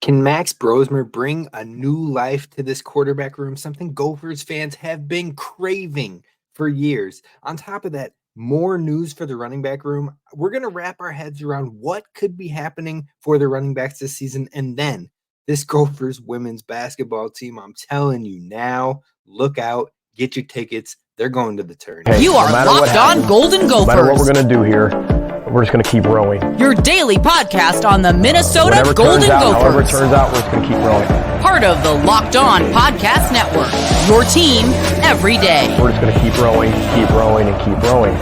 Can Max Brosmer bring a new life to this quarterback room? Something Gophers fans have been craving for years. On top of that, more news for the running back room. We're going to wrap our heads around what could be happening for the running backs this season. And then this Gophers women's basketball team, I'm telling you now, look out, get your tickets. They're going to the tourney. Hey, You are Locked On Golden Gophers. No matter what we're going to do here, we're just going to keep rowing. Your daily podcast on the Minnesota Whatever Golden turns out, Gophers. however it turns out, we're just going to keep rowing. Part of the Locked On Podcast Network. Your team every day. We're just going to keep rowing, and keep rowing.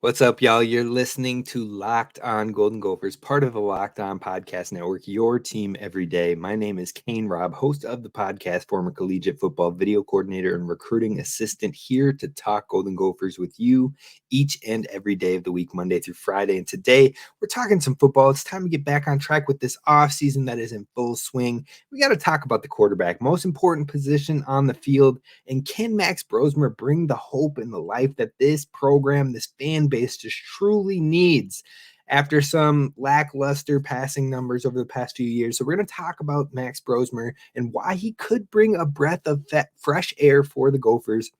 What's up, y'all? You're listening to Locked On Golden Gophers, part of the Locked On Podcast Network, your team every day. My name is Kane Rob, host of the podcast, former collegiate football video coordinator and recruiting assistant, here to talk Golden Gophers with you each and every day of the week, Monday through Friday. And today, we're talking some football. It's time to get back on track with this offseason that is in full swing. We got to talk about the quarterback, most important position on the field. And can Max Brosmer bring the hope and the life that this program, this fan base just truly needs after some lackluster passing numbers over the past few years? So we're going to talk about Max Brosmer and why he could bring a breath of fresh air for the Gophers.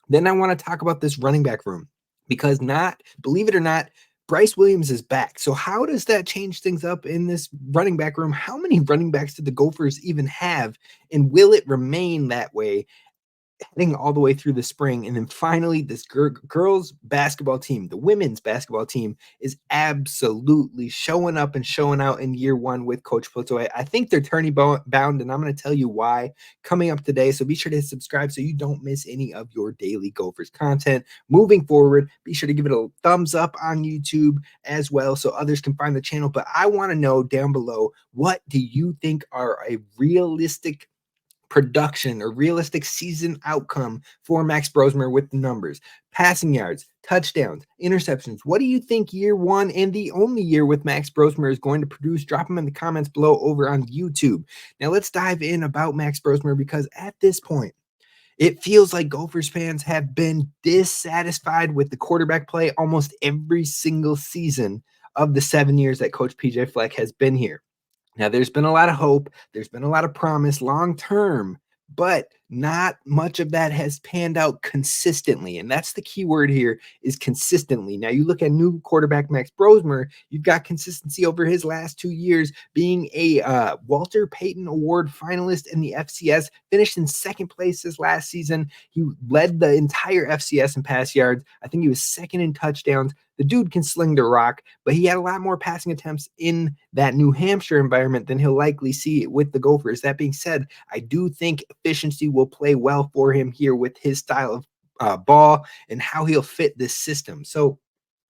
Then I want to talk about this running back room because believe it or not, Bryce Williams is back. So how does that change things up in this running back room? How many running backs do the Gophers even have? And will it remain that way heading all the way through the spring? And then finally, this girls basketball team, the women's basketball team, is absolutely showing up and showing out in year one with Coach Plateau. I think they're tourney bound, and I'm going to tell you why coming up today. So be sure to hit subscribe so you don't miss any of your daily Gophers content. Moving forward, be sure to give it a thumbs up on YouTube as well so others can find the channel. But I want to know down below, what do you think are a realistic production or realistic season outcome for Max Brosmer with the numbers? Passing yards, touchdowns, interceptions. What do you think year one and the only year with Max Brosmer is going to produce? Drop them in the comments below over on YouTube. Now let's dive in about Max Brosmer, because at this point, it feels like Gophers fans have been dissatisfied with the quarterback play almost every single season of the 7 years that Coach PJ Fleck has been here. Now, there's been a lot of hope. There's been a lot of promise long term, but not much of that has panned out consistently. And that's the key word here, is consistently. Now, you look at new quarterback Max Brosmer, you've got consistency over his last 2 years, being a Walter Payton Award finalist in the FCS, finished in second place his last season. He led the entire FCS in pass yards. I think he was second in touchdowns. The dude can sling the rock, but he had a lot more passing attempts in that New Hampshire environment than he'll likely see with the Gophers. That being said, I do think efficiency will play well for him here with his style of ball and how he'll fit this system. So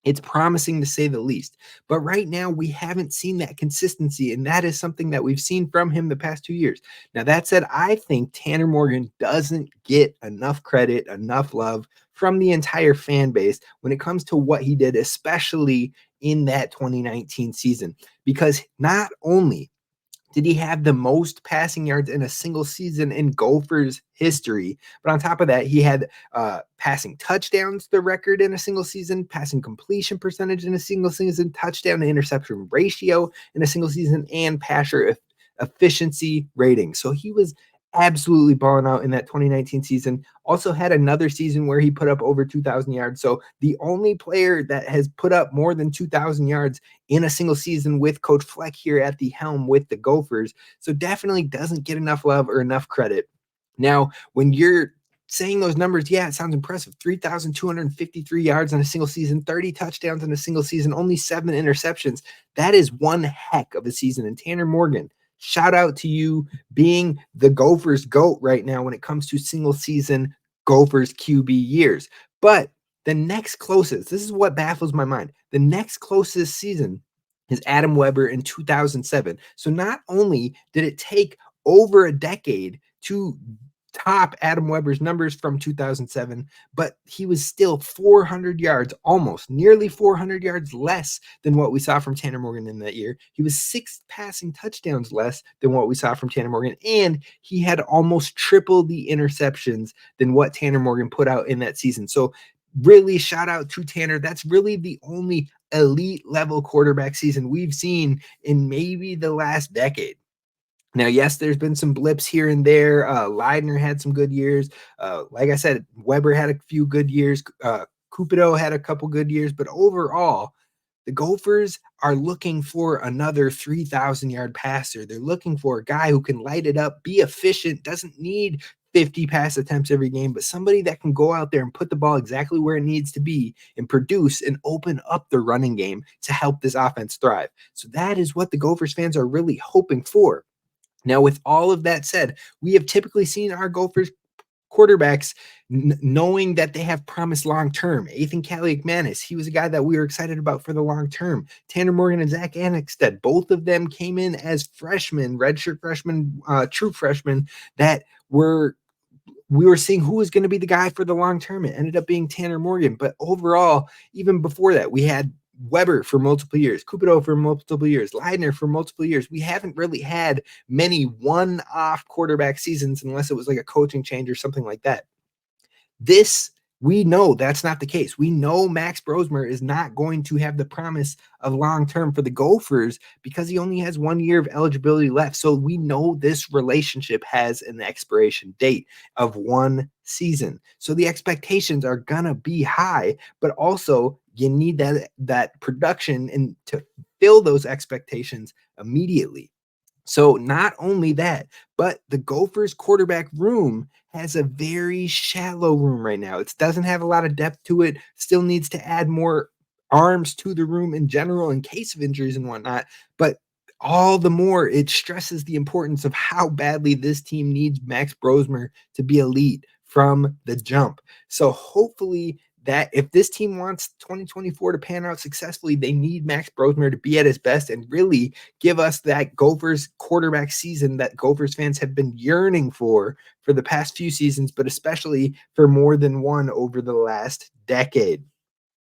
it's promising to say the least. But right now, we haven't seen that consistency, and that is something that we've seen from him the past 2 years. Now, that said, I think Tanner Morgan doesn't get enough credit, enough love from the entire fan base when it comes to what he did, especially in that 2019 season, because not only did he have the most passing yards in a single season in Gophers history, but on top of that, he had passing touchdowns, the record in a single season, passing completion percentage in a single season, touchdown to interception ratio in a single season, and passer efficiency rating. So he was absolutely balling out in that 2019 season. Also had another season where he put up over 2,000 yards. So the only player that has put up more than 2,000 yards in a single season with Coach Fleck here at the helm with the Gophers. So definitely doesn't get enough love or enough credit. Now, when you're saying those numbers, yeah, it sounds impressive. 3,253 yards in a single season, 30 touchdowns in a single season, only 7 interceptions. That is one heck of a season. And Tanner Morgan, shout out to you being the Gophers GOAT right now when it comes to single season Gophers QB years. But the next closest, this is what baffles my mind, the next closest season is Adam Weber in 2007. So not only did it take over a decade to top Adam Weber's numbers from 2007, but he was still 400 yards, almost nearly 400 yards less than what we saw from Tanner Morgan in that year. He was 6 passing touchdowns less than what we saw from Tanner Morgan, and he had almost triple the interceptions than what Tanner Morgan put out in that season. So really shout out to Tanner. That's really the only elite level quarterback season we've seen in maybe the last decade. Now, yes, there's been some blips here and there. Leidner had some good years. Like I said, Weber had a few good years. Cupido had a couple good years. But overall, the Gophers are looking for another 3,000-yard passer. They're looking for a guy who can light it up, be efficient, doesn't need 50 pass attempts every game, but somebody that can go out there and put the ball exactly where it needs to be and produce and open up the running game to help this offense thrive. So that is what the Gophers fans are really hoping for. Now, with all of that said, we have typically seen our Gophers quarterbacks knowing that they have promise long-term. Ethan Kaliakmanis, he was a guy that we were excited about for the long-term. Tanner Morgan and Zach Annexstead, both of them came in as freshmen, redshirt freshmen, true freshmen that we were seeing who was going to be the guy for the long-term. It ended up being Tanner Morgan. But overall, even before that, we had Weber for multiple years, Cupido for multiple years, Leidner for multiple years. We haven't really had many one-off quarterback seasons unless it was like a coaching change or something like that. We know that's not the case. We know Max Brosmer is not going to have the promise of long-term for the Gophers because he only has 1 year of eligibility left. So we know this relationship has an expiration date of 1 season. So the expectations are going to be high, but also you need that production and to fill those expectations immediately. So not only that, but the Gophers quarterback room has a very shallow room right now. It doesn't have a lot of depth to it, still needs to add more arms to the room in general in case of injuries and whatnot. But all the more it stresses the importance of how badly this team needs Max Brosmer to be elite from the jump. So hopefully that if this team wants 2024 to pan out successfully, they need Max Brosmer to be at his best and really give us that Gophers quarterback season that Gophers fans have been yearning for the past few seasons, but especially for more than one over the last decade.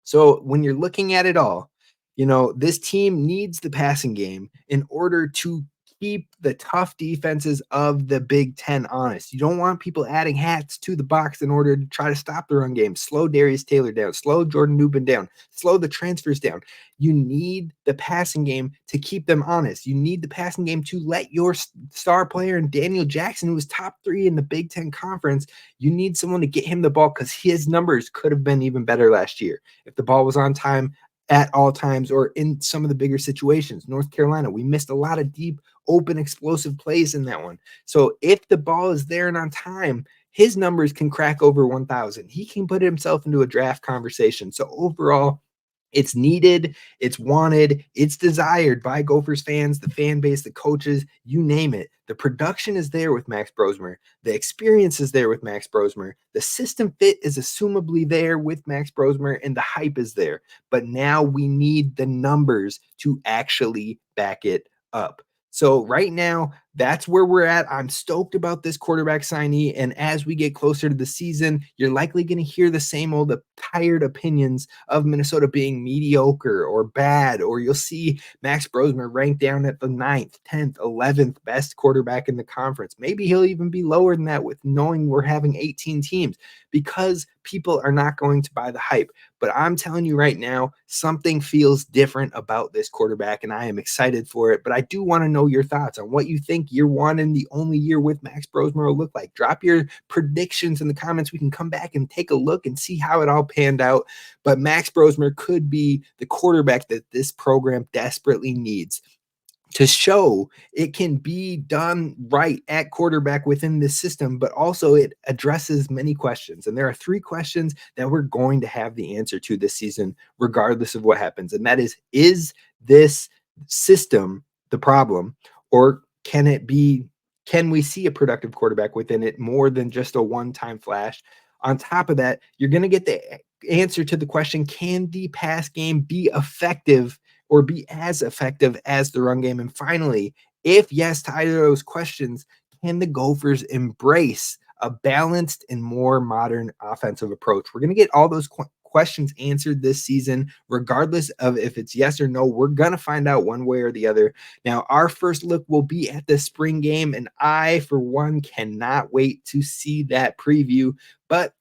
So when you're looking at it all, this team needs the passing game in order to keep the tough defenses of the Big Ten honest. You don't want people adding hats to the box in order to try to stop the run game. Slow Darius Taylor down. Slow Jordan Newman down. Slow the transfers down. You need the passing game to keep them honest. You need the passing game to let your star player and Daniel Jackson, who was top 3 in the Big Ten Conference, you need someone to get him the ball because his numbers could have been even better last year if the ball was on time at all times or in some of the bigger situations. North Carolina, we missed a lot of deep, open, explosive plays in that one. So if the ball is there and on time, his numbers can crack over 1,000. He can put himself into a draft conversation. So overall, it's needed, it's wanted, it's desired by Gophers fans, the fan base, the coaches, you name it. The production is there with Max Brosmer. The experience is there with Max Brosmer. The system fit is assumably there with Max Brosmer, and the hype is there. But now we need the numbers to actually back it up. So right now, that's where we're at. I'm stoked about this quarterback signee. And as we get closer to the season, you're likely going to hear the same old tired opinions of Minnesota being mediocre or bad, or you'll see Max Brosmer ranked down at the 9th, 10th, 11th best quarterback in the conference. Maybe he'll even be lower than that with knowing we're having 18 teams because people are not going to buy the hype. But I'm telling you right now, something feels different about this quarterback, and I am excited for it. But I do want to know your thoughts on what you think year 1 and the only year with Max Brosmer will look like. Drop your predictions in the comments. We can come back and take a look and see how it all panned out. But Max Brosmer could be the quarterback that this program desperately needs to show it can be done right at quarterback within this system, but also it addresses many questions. And there are 3 questions that we're going to have the answer to this season, regardless of what happens. And that is this system the problem, or can we see a productive quarterback within it more than just a one-time flash? On top of that, you're going to get the answer to the question, can the pass game be effective or be as effective as the run game? And finally, if yes to either of those questions, can the Gophers embrace a balanced and more modern offensive approach. We're going to get all those questions answered this season, regardless of if it's yes or no. We're going to find out one way or the other. Now, our first look will be at the spring game, and I, for one, cannot wait to see that preview. But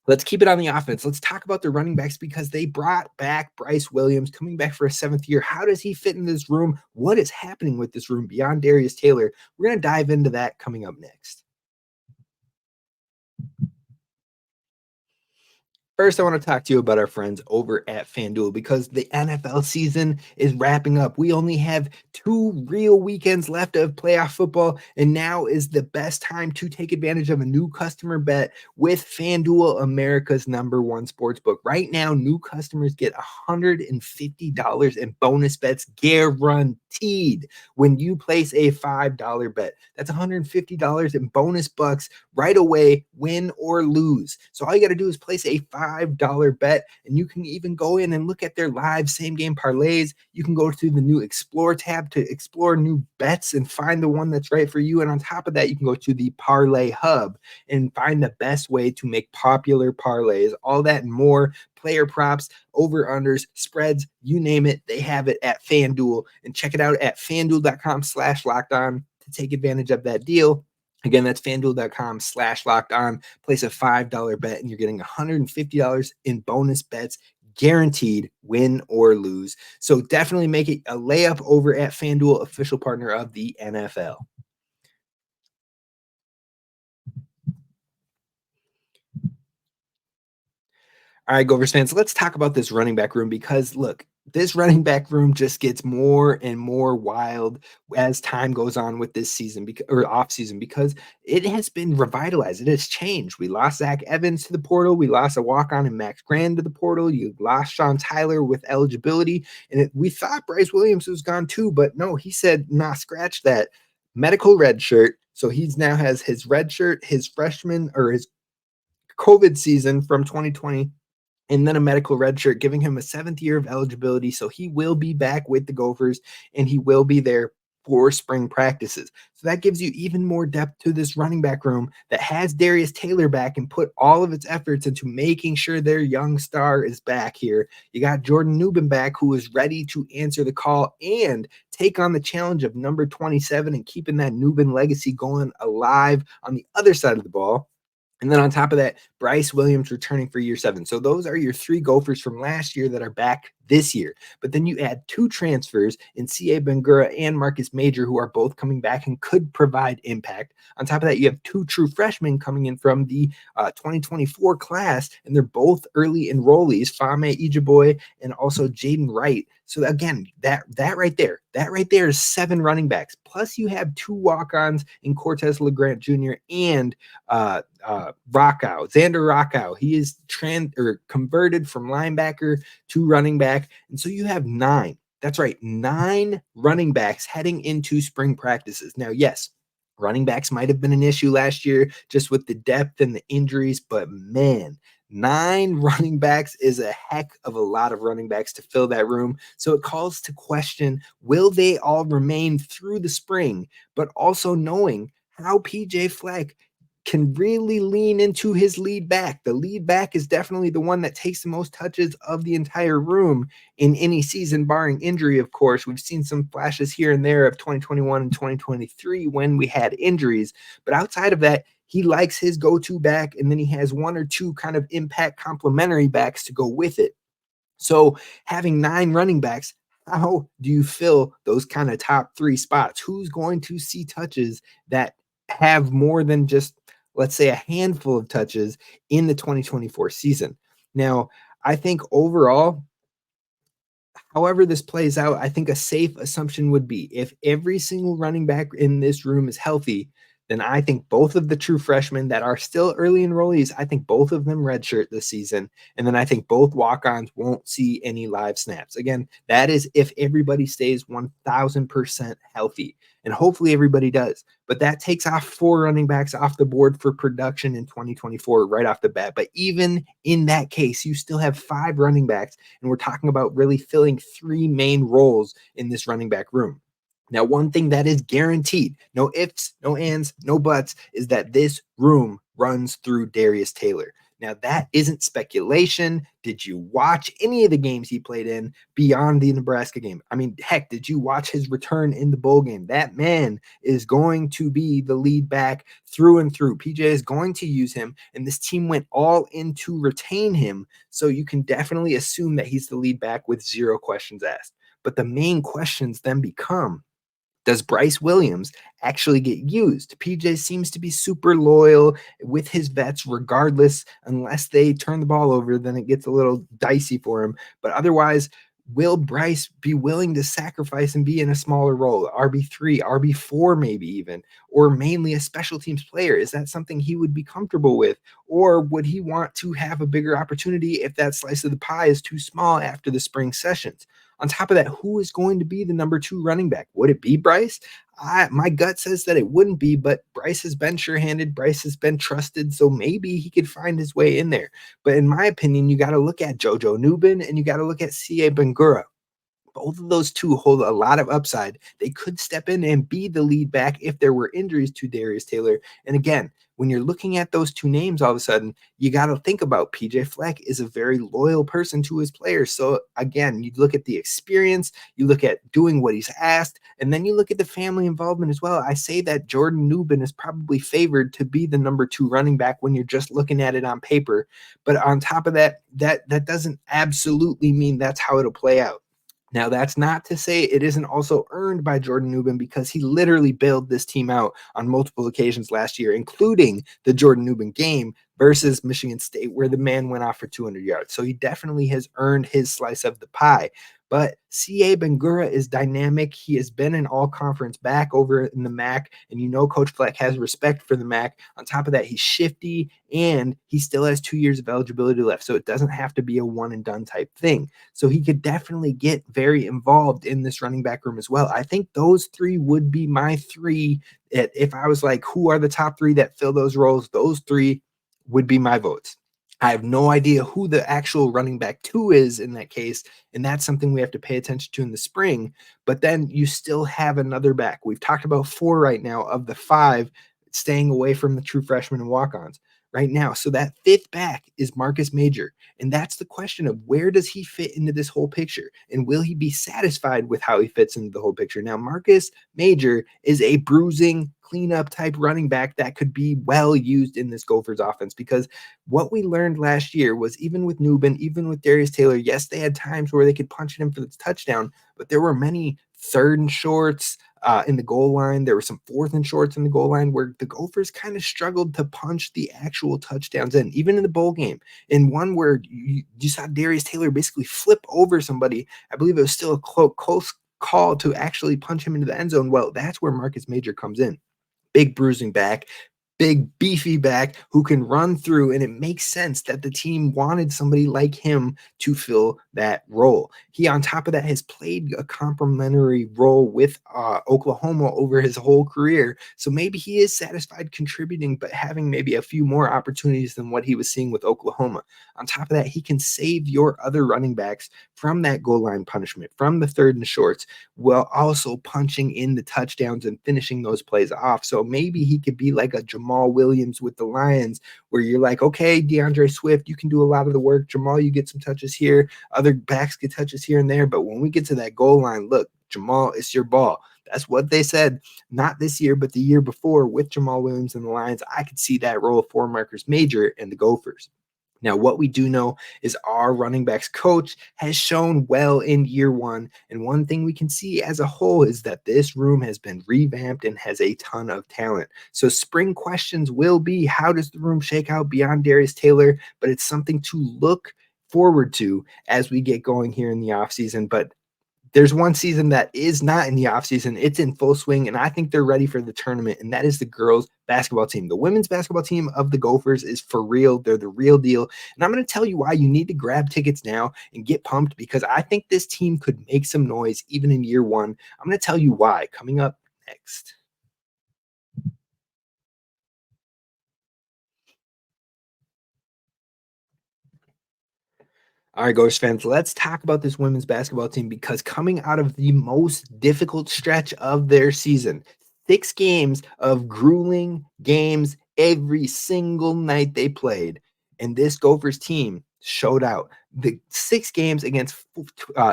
let's keep it on the offense. Let's talk about the running backs because they brought back Bryce Williams, coming back for a 7th year. How does he fit in this room? What is happening with this room beyond Darius Taylor? We're going to dive into that coming up next. First, I want to talk to you about our friends over at FanDuel because the NFL season is wrapping up. We only have 2 real weekends left of playoff football, and now is the best time to take advantage of a new customer bet with FanDuel, America's #1 sportsbook. Right now, new customers get $150 in bonus bets guaranteed when you place a $5 bet. That's $150 in bonus bucks right away, win or lose. So all you got to do is place a $5 bet, and you can even go in and look at their live same game parlays. You can go to the new Explore tab to explore new bets and find the one that's right for you. And on top of that, you can go to the Parlay Hub and find the best way to make popular parlays. All that and more. Player props, over-unders, spreads, you name it, they have it at FanDuel. And check it out at fanduel.com/lockedon to take advantage of that deal. Again, that's fanduel.com/lockedon. Place a $5 bet, and you're getting $150 in bonus bets guaranteed, win or lose. So definitely make it a layup over at FanDuel, official partner of the NFL. All right, Gophers fans, let's talk about this running back room because, look, this running back room just gets more and more wild as time goes on with this season or off season because it has been revitalized. It has changed. We lost Zach Evans to the portal. We lost a walk-on and Max Grand to the portal. You lost Sean Tyler with eligibility. And we thought Bryce Williams was gone too, but no, he said, nah, scratch that. Medical red shirt. So he's now has his red shirt, his freshman or his COVID season from 2020. And then a medical red shirt, giving him a 7th year of eligibility. So he will be back with the Gophers, and he will be there for spring practices. So that gives you even more depth to this running back room that has Darius Taylor back and put all of its efforts into making sure their young star is back here. You got Jordan Newman back, who is ready to answer the call and take on the challenge of number 27 and keeping that Newman legacy going alive on the other side of the ball. And then on top of that, Bryce Williams returning for year 7. So those are your 3 Gophers from last year that are back this year. But then you add 2 transfers in C.A. Bangura and Marcus Major, who are both coming back and could provide impact. On top of that, you have 2 true freshmen coming in from the 2024 class, and they're both early enrollees, Fame Ijaboy and also Jaden Wright. So again, that right there is 7 running backs. Plus you have 2 walk-ons in Cortez LeGrant Jr. and Xander Rockow. He is converted from linebacker to running back. And so you have 9. That's right, 9 running backs heading into spring practices. Now, yes, running backs might have been an issue last year just with the depth and the injuries, but man, 9 running backs is a heck of a lot of running backs to fill that room. So it calls to question, will they all remain through the spring, but also knowing how PJ Fleck can really lean into his lead back. The lead back is definitely the one that takes the most touches of the entire room in any season, barring injury, of course. We've seen some flashes here and there of 2021 and 2023 when we had injuries. But outside of that, he likes his go-to back, and then he has 1 or 2 kind of impact complementary backs to go with it. So having 9 running backs, how do you fill those kind of top 3 spots? Who's going to see touches that have more than just, let's say, a handful of touches in the 2024 season? Now, I think overall, however this plays out, I think a safe assumption would be if every single running back in this room is healthy, then I think both of the true freshmen that are still early enrollees, I think both of them redshirt this season. And then I think both walk-ons won't see any live snaps. Again, that is if everybody stays 1,000% healthy. And hopefully everybody does. But that takes off 4 running backs off the board for production in 2024 right off the bat. But even in that case, you still have 5 running backs. And we're talking about really filling 3 main roles in this running back room. Now, one thing that is guaranteed, no ifs, no ands, no buts, is that this room runs through Darius Taylor. Now, that isn't speculation. Did you watch any of the games he played in beyond the Nebraska game? I mean, heck, did you watch his return in the bowl game? That man is going to be the lead back through and through. PJ is going to use him, and this team went all in to retain him. So you can definitely assume that he's the lead back with zero questions asked. But the main questions then become, does Bryce Williams actually get used? PJ seems to be super loyal with his vets regardless. Unless they turn the ball over, then it gets a little dicey for him. But otherwise, will Bryce be willing to sacrifice and be in a smaller role, RB3, RB4 maybe even, or mainly a special teams player? Is that something he would be comfortable with? Or would he want to have a bigger opportunity if that slice of the pie is too small after the spring sessions? On top of that, who is going to be the number 2 running back? Would it be Bryce? My gut says that it wouldn't be, but Bryce has been sure-handed. Bryce has been trusted, so maybe he could find his way in there. But in my opinion, you got to look at JoJo Nubin and you got to look at C.A. Bangura. Both of those two hold a lot of upside. They could step in and be the lead back if there were injuries to Darius Taylor. And again, when you're looking at those two names, all of a sudden, you got to think about PJ Fleck is a very loyal person to his players. So again, you look at the experience, you look at doing what he's asked, and then you look at the family involvement as well. I say that Jordan Nubin is probably favored to be the number 2 running back when you're just looking at it on paper. But on top of that, that doesn't absolutely mean that's how it'll play out. Now, that's not to say it isn't also earned by Jordan Nubin, because he literally bailed this team out on multiple occasions last year, including the Jordan Nubin game versus Michigan State, where the man went off for 200 yards. So he definitely has earned his slice of the pie. But C.A. Bangura is dynamic. He has been an all-conference back over in the MAC, and you know Coach Fleck has respect for the MAC. On top of that, he's shifty, and he still has 2 years of eligibility left, so it doesn't have to be a one-and-done type thing. So he could definitely get very involved in this running back room as well. I think those 3 would be my 3. If I was like, who are the top 3 that fill those roles, those 3 would be my votes. I have no idea who the actual running back 2 is in that case, and that's something we have to pay attention to in the spring. But then you still have another back. We've talked about 4 right now of the 5 staying away from the true freshmen and walk-ons right now. So that 5th back is Marcus Major, and that's the question of where does he fit into this whole picture, and will he be satisfied with how he fits into the whole picture? Now, Marcus Major is a bruising cleanup type running back that could be well used in this Gophers offense, because what we learned last year was even with Nubin, even with Darius Taylor, yes, they had times where they could punch it in for the touchdown, but there were many 3rd and shorts in the goal line. There were some 4th and shorts in the goal line where the Gophers kind of struggled to punch the actual touchdowns in, even in the bowl game. In one where you saw Darius Taylor basically flip over somebody, I believe it was still a close call to actually punch him into the end zone. Well, that's where Marcus Major comes in. Big bruising back, big beefy back who can run through, and it makes sense that the team wanted somebody like him to fill that role. He, on top of that, has played a complementary role with Oklahoma over his whole career, so maybe he is satisfied contributing, but having maybe a few more opportunities than what he was seeing with Oklahoma. On top of that, he can save your other running backs from that goal line punishment, from the 3rd and shorts, while also punching in the touchdowns and finishing those plays off. So maybe he could be like a Jamal Williams with the Lions, where you're like, okay, DeAndre Swift, you can do a lot of the work. Jamal, you get some touches here. Other backs get touches here and there. But when we get to that goal line, look, Jamal, it's your ball. That's what they said, not this year, but the year before with Jamal Williams and the Lions. I could see that role for Marcus Major and the Gophers. Now, what we do know is our running backs coach has shown well in year 1. And one thing we can see as a whole is that this room has been revamped and has a ton of talent. So spring questions will be, how does the room shake out beyond Darius Taylor? But it's something to look forward to as we get going here in the offseason. But there's one season that is not in the offseason. It's in full swing, and I think they're ready for the tournament, and that is the girls' basketball team. The women's basketball team of the Gophers is for real. They're the real deal, and I'm going to tell you why you need to grab tickets now and get pumped, because I think this team could make some noise even in year 1. I'm going to tell you why coming up next. All right, Gophers fans, let's talk about this women's basketball team, because coming out of the most difficult stretch of their season, 6 games of grueling games every single night they played. And this Gophers team showed out. The 6 games against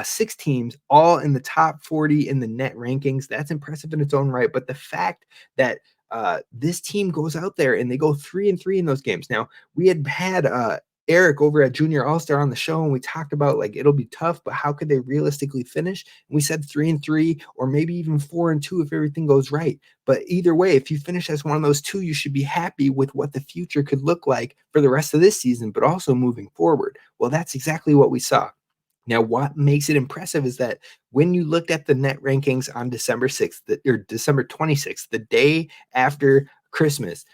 6 teams, all in the top 40 in the net rankings. That's impressive in its own right. But the fact that this team goes out there and they go 3-3 in those games. Now, we had Eric over at Junior All-Star on the show, and we talked about like it'll be tough, but how could they realistically finish? And we said 3-3 or maybe even 4-2 if everything goes right. But either way, if you finish as one of those 2, you should be happy with what the future could look like for the rest of this season, but also moving forward. Well, that's exactly what we saw. Now, what makes it impressive is that when you looked at the net rankings on December 6th or December 26th, the day after Christmas,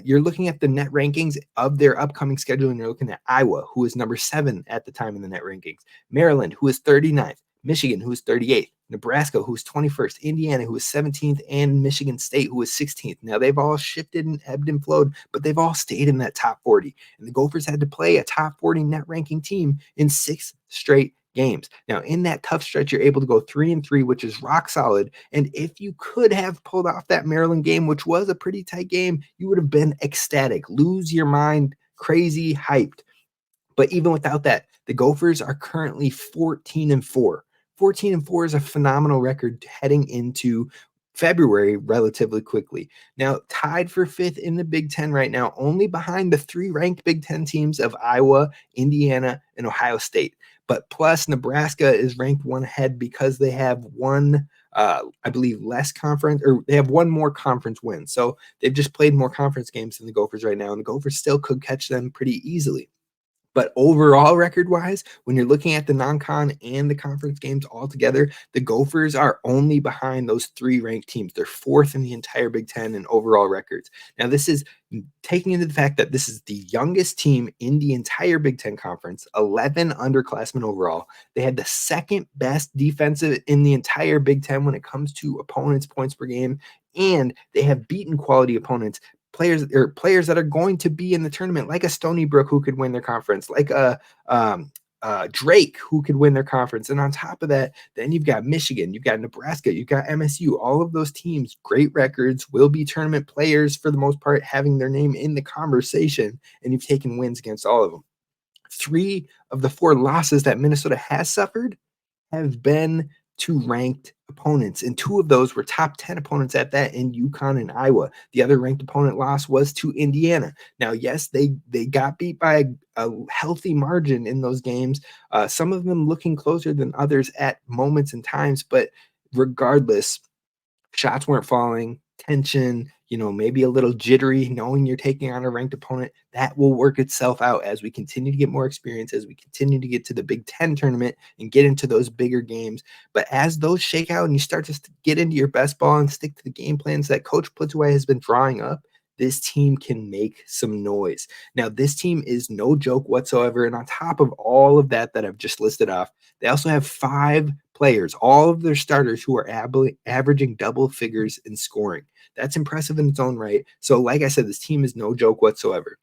you're looking at the net rankings of their upcoming schedule, and you're looking at Iowa, who is number 7 at the time in the net rankings, Maryland, who is 39th, Michigan, who is 38th, Nebraska, who is 21st, Indiana, who is 17th, and Michigan State, who is 16th. Now, they've all shifted and ebbed and flowed, but they've all stayed in that top 40. And the Gophers had to play a top 40 net ranking team in 6 straight games. Now, in that tough stretch, you're able to go 3-3, which is rock solid. And if you could have pulled off that Maryland game, which was a pretty tight game, you would have been ecstatic, lose your mind, crazy, hyped. But even without that, the Gophers are currently 14-4. 14-4 is a phenomenal record heading into February relatively quickly. Now, tied for 5th in the Big Ten right now, only behind the 3 ranked Big Ten teams of Iowa, Indiana, and Ohio State. But plus, Nebraska is ranked 1 ahead because they have one, I believe, less conference, or they have 1 more conference win. So they've just played more conference games than the Gophers right now, and the Gophers still could catch them pretty easily. But overall, record-wise, when you're looking at the non-con and the conference games all together, the Gophers are only behind those 3 ranked teams. They're 4th in the entire Big Ten in overall records. Now, this is taking into the fact that this is the youngest team in the entire Big Ten Conference, 11 underclassmen overall. They had the 2nd best defensive in the entire Big Ten when it comes to opponents' points per game, and they have beaten quality opponents. Players that are going to be in the tournament, like a Stony Brook who could win their conference, like a Drake who could win their conference. And on top of that, then you've got Michigan, you've got Nebraska, you've got MSU. All of those teams, great records, will be tournament players for the most part, having their name in the conversation, and you've taken wins against all of them. 3 of the 4 losses that Minnesota has suffered have been to ranked opponents, and 2 of those were top 10 opponents at that in UConn and Iowa. The other ranked opponent loss was to Indiana. Now, yes, they got beat by a healthy margin in those games, some of them looking closer than others at moments and times, but regardless, shots weren't falling, tension, maybe a little jittery, knowing you're taking on a ranked opponent. That will work itself out as we continue to get more experience, as we continue to get to the Big Ten tournament and get into those bigger games. But as those shake out and you start to get into your best ball and stick to the game plans that Coach Plittaway has been drawing up, this team can make some noise. Now, this team is no joke whatsoever. And on top of all of that I've just listed off, they also have 5 players, all of their starters, who are averaging double figures in scoring. That's impressive in its own right. So like I said, this team is no joke whatsoever.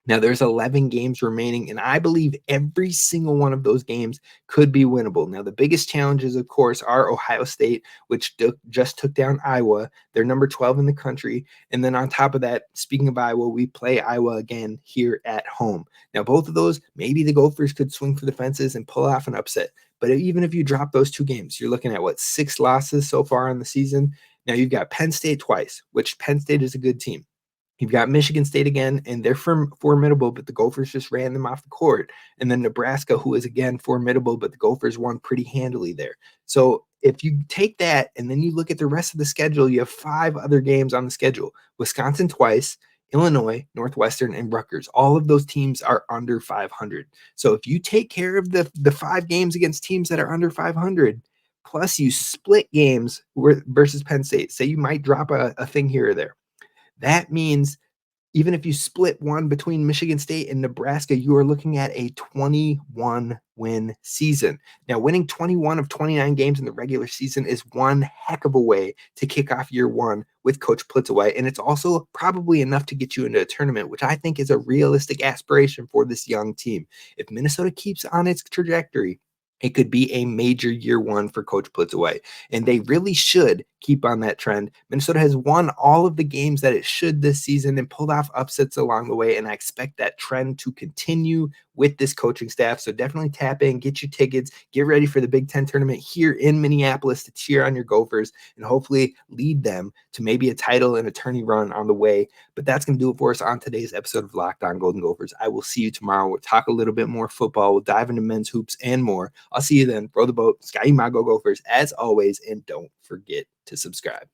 Now, there's 11 games remaining, and I believe every single one of those games could be winnable. Now, the biggest challenges, of course, are Ohio State, which just took down Iowa. They're number 12 in the country. And then on top of that, speaking of Iowa, we play Iowa again here at home. Now, both of those, maybe the Gophers could swing for the fences and pull off an upset. But even if you drop those 2 games, you're looking at, 6 losses so far in the season? Now, you've got Penn State twice, which Penn State is a good team. You've got Michigan State again, and they're formidable, but the Gophers just ran them off the court. And then Nebraska, who is, again, formidable, but the Gophers won pretty handily there. So if you take that and then you look at the rest of the schedule, you have 5 other games on the schedule. Wisconsin twice, Illinois, Northwestern, and Rutgers. All of those teams are under 500. So if you take care of the 5 games against teams that are under 500, plus you split games versus Penn State, say you might drop a thing here or there. That means even if you split one between Michigan State and Nebraska, you are looking at a 21-win season. Now, winning 21 of 29 games in the regular season is one heck of a way to kick off year 1 with Coach Plittaway, and it's also probably enough to get you into a tournament, which I think is a realistic aspiration for this young team. If Minnesota keeps on its trajectory, it could be a major year one for Coach Plitzaway, and they really should keep on that trend. Minnesota has won all of the games that it should this season and pulled off upsets along the way, and I expect that trend to continue with this coaching staff. So definitely tap in, get your tickets, get ready for the Big Ten tournament here in Minneapolis to cheer on your Gophers and hopefully lead them to maybe a title and a tourney run on the way. But that's going to do it for us on today's episode of Locked On Golden Gophers. I will see you tomorrow. We'll talk a little bit more football. We'll dive into men's hoops and more. I'll see you then. Row the boat. Sky Mago Gophers as always, and don't forget to subscribe.